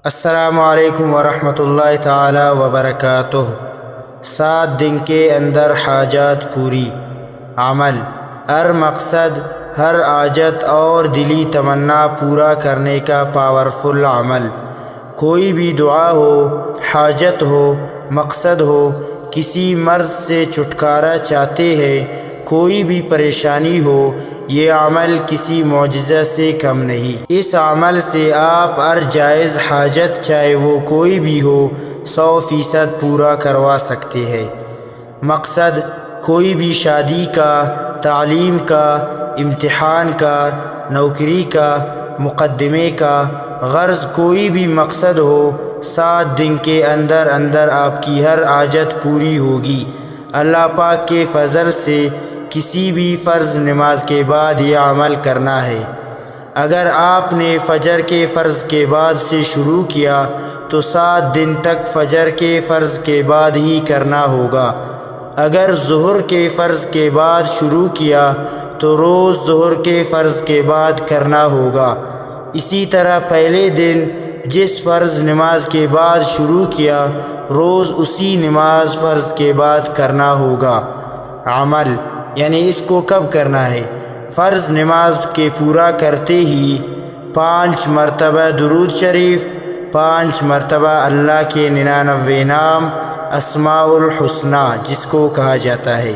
السلام علیکم ورحمۃ اللہ تعالی وبرکاتہ۔ 7 دن کے اندر حاجات پوری۔ عمل، ہر مقصد، ہر حاجت اور دلی تمنا پورا کرنے کا پاورفل عمل۔ کوئی بھی دعا ہو، حاجت ہو، مقصد ہو، کسی مرض سے چھٹکارا چاہتے ہیں، کوئی بھی پریشانی ہو، یہ عمل کسی معجزہ سے کم نہیں۔ اس عمل سے آپ ہر جائز حاجت چاہے وہ کوئی بھی ہو 100% پورا کروا سکتے ہیں۔ مقصد، کوئی بھی شادی کا، تعلیم کا، امتحان کا، نوکری کا، مقدمے کا، غرض کوئی بھی مقصد ہو، 7 دن کے اندر اندر آپ کی ہر حاجت پوری ہوگی۔ اللہ پاک کے فضل سے کسی بھی فرض نماز کے بعد یہ عمل کرنا ہے۔ اگر آپ نے فجر کے فرض کے بعد سے شروع کیا تو 7 دن تک فجر کے فرض کے بعد ہی کرنا ہوگا۔ اگر ظہر کے فرض کے بعد شروع کیا تو روز ظہر کے فرض کے بعد کرنا ہوگا۔ اسی طرح پہلے دن جس فرض نماز کے بعد شروع کیا روز اسی نماز فرض کے بعد کرنا ہوگا۔ عمل یعنی اس کو کب کرنا ہے؟ فرض نماز کے پورا کرتے ہی 5 مرتبہ درود شریف، 5 مرتبہ اللہ کے 99 نام اسماء الحسنہ جس کو کہا جاتا ہے،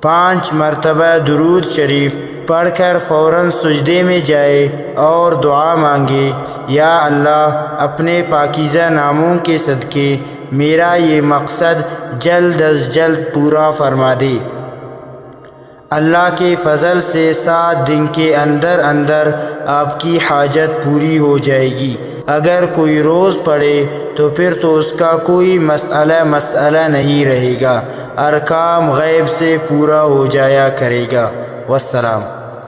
5 مرتبہ درود شریف پڑھ کر فوراً سجدے میں جائے اور دعا مانگے، یا اللہ اپنے پاکیزہ ناموں کے صدقے میرا یہ مقصد جلد از جلد پورا فرما دے۔ اللہ کے فضل سے 7 دن کے اندر اندر آپ کی حاجت پوری ہو جائے گی۔ اگر کوئی روز پڑھے تو پھر تو اس کا کوئی مسئلہ نہیں رہے گا، ہر کام غیب سے پورا ہو جایا کرے گا۔ والسلام۔